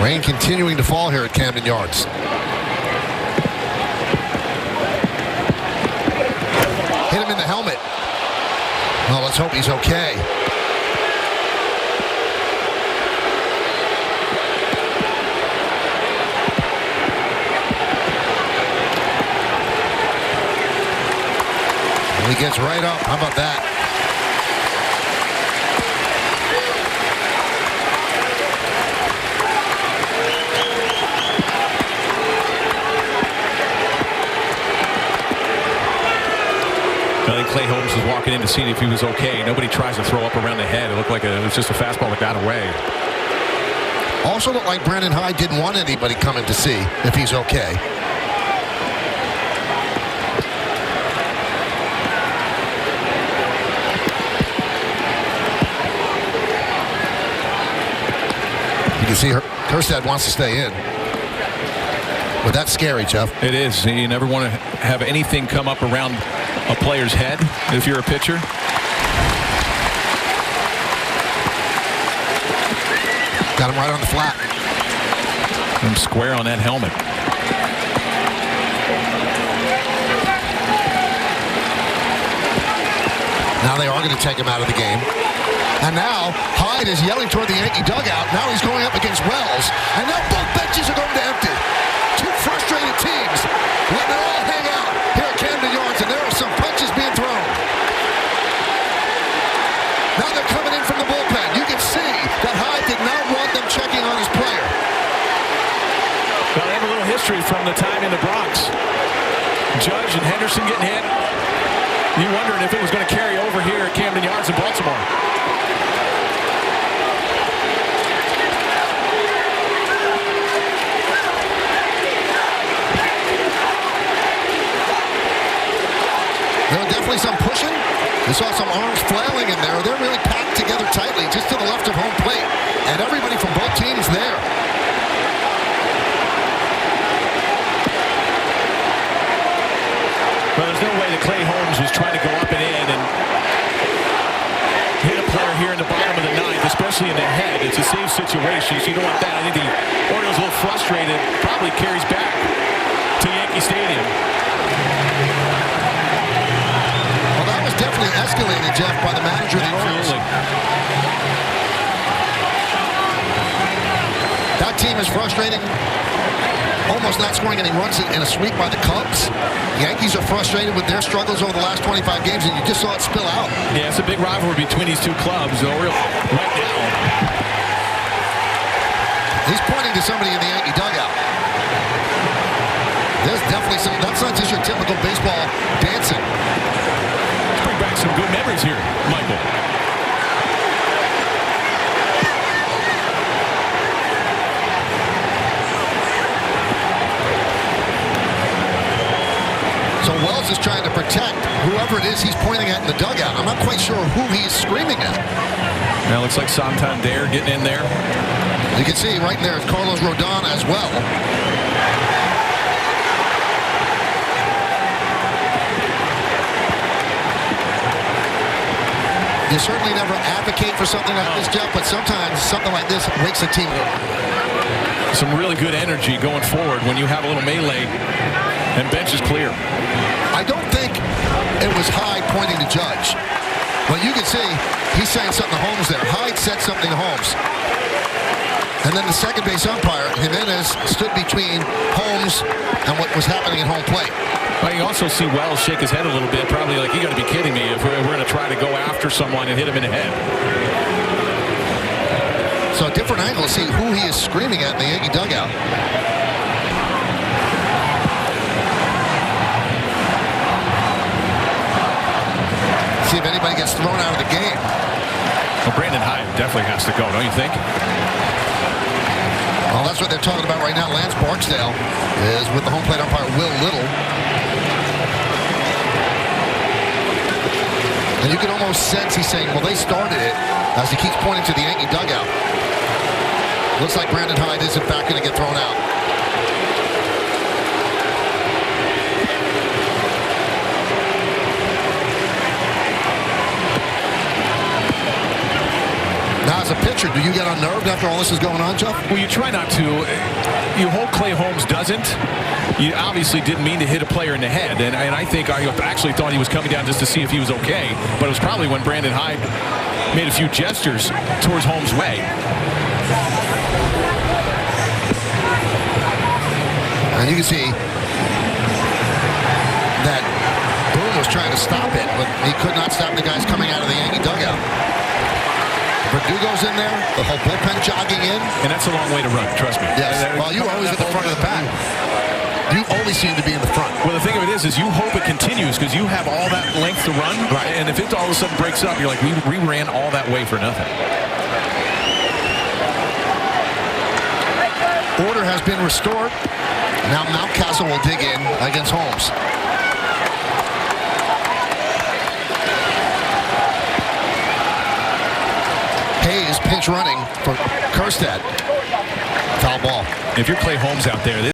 Rain continuing to fall here at Camden Yards. Hit him in the helmet. Well, let's hope he's okay. He gets right up. How about that? I think Clay Holmes was walking in to see if he was okay. Nobody tries to throw up around the head. It looked like it was just a fastball that got away. Also looked like Brandon Hyde didn't want anybody coming to see if he's okay. You can see Kerstad wants to stay in. But that's scary, Jeff. It is. You never want to have anything come up around a player's head if you're a pitcher. Got him right on the flat. And square on that helmet. Now they are going to take him out of the game. And now Hyde is yelling toward the Yankee dugout. Now he's going up against Wells. And now both benches are going to empty. Two frustrated teams letting it all hang out here at Camden Yards. And there are some punches being thrown. Now they're coming in from the bullpen. You can see that Hyde did not want them checking on his player. Well, they have a little history from the time in the Bronx. Judge and Henderson getting hit. You wondered if it was going to carry over here at Camden Yards in Baltimore. There were definitely some pushing. We saw some arms flailing in there. They're really packed together tightly just to the left of home plate. And everybody from both teams there. Well, there's no way that Clay Holmes was trying to go up and in and hit a player here in the bottom of the ninth, especially in the head. It's a safe situation, so you don't want that. I think the Orioles a little frustrated, probably carries back to Yankee Stadium. Well, that was definitely escalated, Jeff, by the manager of the Orioles. That team is frustrating. Almost not scoring any runs in a sweep by the Cubs. Yankees are frustrated with their struggles over the last 25 games, and you just saw it spill out. Yeah, it's a big rivalry between these two clubs. The Orioles right now. He's pointing to somebody in the Yankee dugout. There's definitely some, that's not just your typical baseball dancing. Let's bring back some good memories here, Michael. So Wells is trying to protect whoever it is he's pointing at in the dugout. I'm not quite sure who he's screaming at. Now looks like Santander getting in there. You can see right there is Carlos Rodon as well. You certainly never advocate for something like this, Jeff, but sometimes something like this wakes a team up. Some really good energy going forward when you have a little melee and bench is clear. I don't think it was Hyde pointing to Judge. But you can see he's saying something to Holmes there. Hyde said something to Holmes. And then the second base umpire, Jimenez, stood between Holmes and what was happening at home plate. Well, you also see Wells shake his head a little bit, probably like, you got to be kidding me if we're going to try to go after someone and hit him in the head. So a different angle to see who he is screaming at in the Yankee dugout. See if anybody gets thrown out of the game. Well, Brandon Hyde definitely has to go, don't you think? Well, that's what they're talking about right now. Lance Barksdale is with the home plate umpire, Will Little. And you can almost sense he's saying, well, they started it, as he keeps pointing to the Yankee dugout. Looks like Brandon Hyde is, in fact, going to get thrown out. Now, as a pitcher, do you get unnerved after all this is going on, Jeff? Well, you try not to. You hope Clay Holmes doesn't. You obviously didn't mean to hit a player in the head, and I think I actually thought he was coming down just to see if he was okay, but it was probably when Brandon Hyde made a few gestures towards Holmes' way. And you can see that Boone was trying to stop it, but he could not stop the guys coming out of the Yankee dugout. Verdugo's in there, the whole bullpen jogging in. And that's a long way to run, trust me. Yes, well, you always at the front of the pack. You only seem to be in the front. Well, the thing of it is you hope it continues because you have all that length to run. Right. And if it all of a sudden breaks up, you're like, we ran all that way for nothing. Order has been restored. Now Mountcastle will dig in against Holmes. Hayes pinch running for Kerstad. Foul ball. If you're Clay Holmes out there,